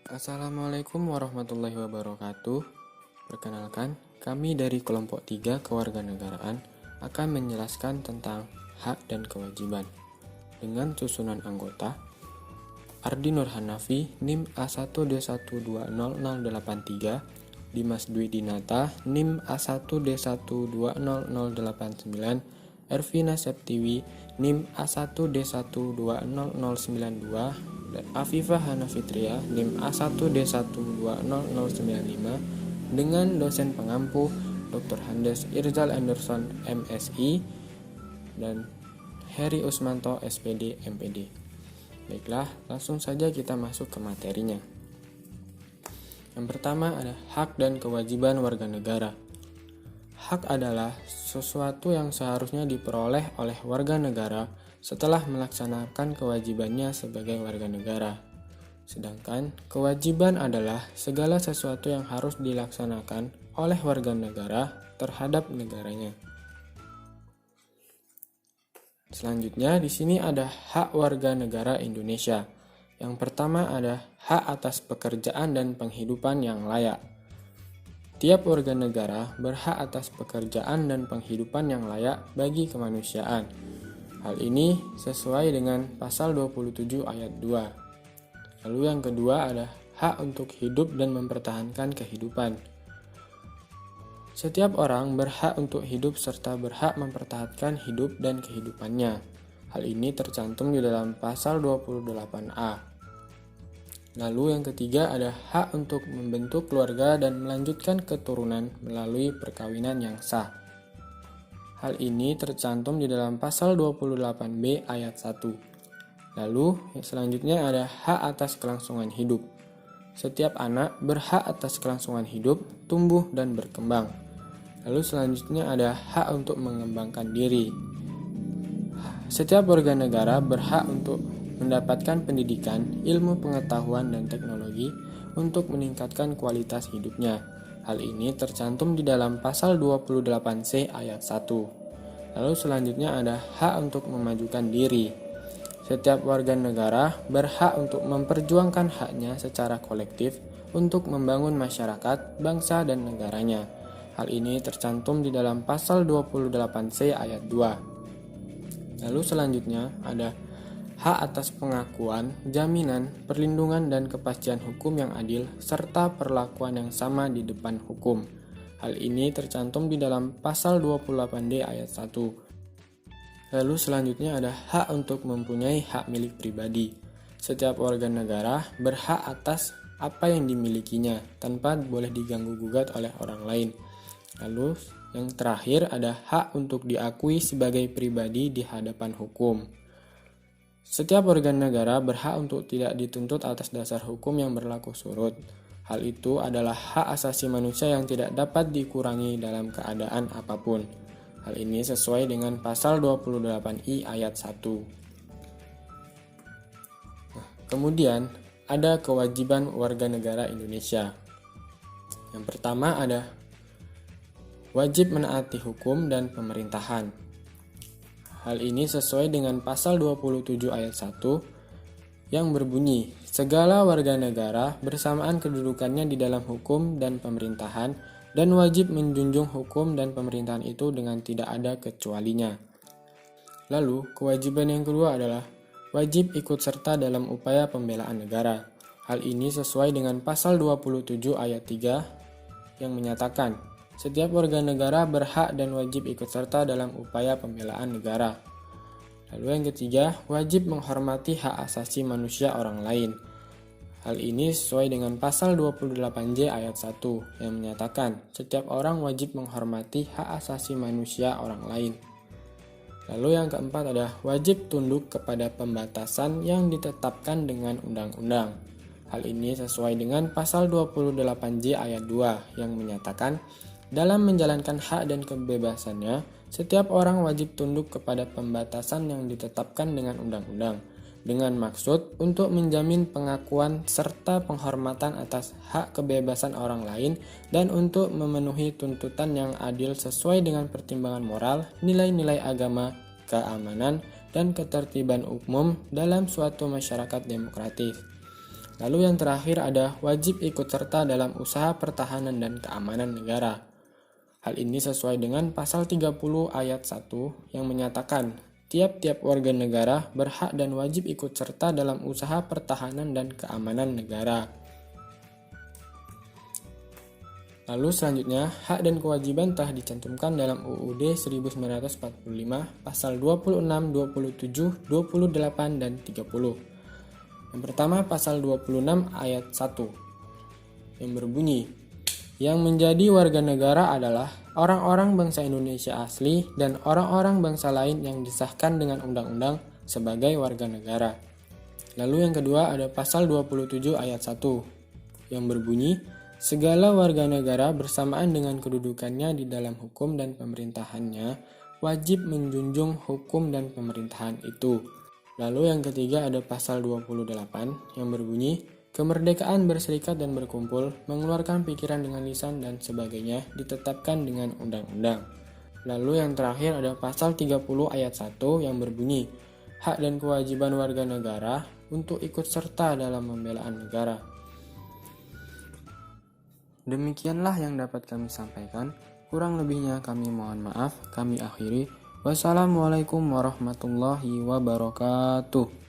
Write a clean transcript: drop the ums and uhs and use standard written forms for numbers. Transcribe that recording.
Assalamualaikum warahmatullahi wabarakatuh. Perkenalkan, kami dari kelompok 3 kewarganegaraan akan menjelaskan tentang hak dan kewajiban. Dengan susunan anggota, Ardi Nur Hanafi, NIM A1D1200083, Dimas Dwi Dinata, NIM A1D1200089, Ervina Septiwi, NIM A1D1200092, dan Afifah Hanafitria, NIM A1D1200095, dengan dosen pengampu Dr. Handes Irzal Anderson, MSI, dan Heri Usmanto, SPD, MPD. Baiklah, langsung saja kita masuk ke materinya. Yang pertama ada hak dan kewajiban warga negara. Hak adalah sesuatu yang seharusnya diperoleh oleh warga negara setelah melaksanakan kewajibannya sebagai warga negara. Sedangkan kewajiban adalah segala sesuatu yang harus dilaksanakan oleh warga negara terhadap negaranya. Selanjutnya di sini ada hak warga negara Indonesia. Yang pertama ada hak atas pekerjaan dan penghidupan yang layak. Tiap warga negara berhak atas pekerjaan dan penghidupan yang layak bagi kemanusiaan. Hal ini sesuai dengan pasal 27 ayat 2. Lalu yang kedua ada hak untuk hidup dan mempertahankan kehidupan. Setiap orang berhak untuk hidup serta berhak mempertahankan hidup dan kehidupannya. Hal ini tercantum di dalam pasal 28A. Lalu yang ketiga ada hak untuk membentuk keluarga dan melanjutkan keturunan melalui perkawinan yang sah. Hal ini tercantum di dalam pasal 28B ayat 1. Lalu yang selanjutnya ada hak atas kelangsungan hidup. Setiap anak berhak atas kelangsungan hidup, tumbuh dan berkembang. Lalu selanjutnya ada hak untuk mengembangkan diri. Setiap warga negara berhak untuk mendapatkan pendidikan, ilmu pengetahuan dan teknologi untuk meningkatkan kualitas hidupnya. Hal ini tercantum di dalam pasal 28C ayat 1. Lalu selanjutnya ada hak untuk memajukan diri. Setiap warga negara berhak untuk memperjuangkan haknya secara kolektif untuk membangun masyarakat, bangsa dan negaranya. Hal ini tercantum di dalam pasal 28C ayat 2. Lalu selanjutnya ada hak atas pengakuan, jaminan, perlindungan dan kepastian hukum yang adil serta perlakuan yang sama di depan hukum. Hal ini tercantum di dalam pasal 28D ayat 1. Lalu selanjutnya ada hak untuk mempunyai hak milik pribadi. Setiap warga negara berhak atas apa yang dimilikinya tanpa boleh diganggu-gugat oleh orang lain. Lalu yang terakhir ada hak untuk diakui sebagai pribadi di hadapan hukum. Setiap warga negara berhak untuk tidak dituntut atas dasar hukum yang berlaku surut. Hal itu adalah hak asasi manusia yang tidak dapat dikurangi dalam keadaan apapun. Hal ini sesuai dengan pasal 28I ayat 1. Kemudian ada kewajiban warga negara Indonesia. Yang pertama ada wajib menaati hukum dan pemerintahan. Hal ini sesuai dengan pasal 27 ayat 1 yang berbunyi, segala warga negara bersamaan kedudukannya di dalam hukum dan pemerintahan dan wajib menjunjung hukum dan pemerintahan itu dengan tidak ada kecualinya. Lalu, kewajiban yang kedua adalah wajib ikut serta dalam upaya pembelaan negara. Hal ini sesuai dengan pasal 27 ayat 3 yang menyatakan, setiap warga negara berhak dan wajib ikut serta dalam upaya pembelaan negara. Lalu yang ketiga, wajib menghormati hak asasi manusia orang lain. Hal ini sesuai dengan pasal 28J ayat 1 yang menyatakan, setiap orang wajib menghormati hak asasi manusia orang lain. Lalu yang keempat ada wajib tunduk kepada pembatasan yang ditetapkan dengan undang-undang. Hal ini sesuai dengan pasal 28J ayat 2 yang menyatakan, dalam menjalankan hak dan kebebasannya, setiap orang wajib tunduk kepada pembatasan yang ditetapkan dengan undang-undang, dengan maksud untuk menjamin pengakuan serta penghormatan atas hak kebebasan orang lain dan untuk memenuhi tuntutan yang adil sesuai dengan pertimbangan moral, nilai-nilai agama, keamanan, dan ketertiban umum dalam suatu masyarakat demokratis. Lalu yang terakhir ada wajib ikut serta dalam usaha pertahanan dan keamanan negara. Hal ini sesuai dengan pasal 30 ayat 1 yang menyatakan tiap-tiap warga negara berhak dan wajib ikut serta dalam usaha pertahanan dan keamanan negara. Lalu selanjutnya, hak dan kewajiban telah dicantumkan dalam UUD 1945 pasal 26, 27, 28, dan 30. Yang pertama pasal 26 ayat 1 yang berbunyi, yang menjadi warga negara adalah orang-orang bangsa Indonesia asli dan orang-orang bangsa lain yang disahkan dengan undang-undang sebagai warga negara. Lalu yang kedua ada pasal 27 ayat 1 yang berbunyi, segala warga negara bersamaan dengan kedudukannya di dalam hukum dan pemerintahannya wajib menjunjung hukum dan pemerintahan itu. Lalu yang ketiga ada pasal 28 yang berbunyi, kemerdekaan berserikat dan berkumpul, mengeluarkan pikiran dengan lisan dan sebagainya ditetapkan dengan undang-undang. Lalu yang terakhir ada pasal 30 ayat 1 yang berbunyi, hak dan kewajiban warga negara untuk ikut serta dalam pembelaan negara. Demikianlah yang dapat kami sampaikan. Kurang lebihnya kami mohon maaf. Kami akhiri. Wassalamualaikum warahmatullahi wabarakatuh.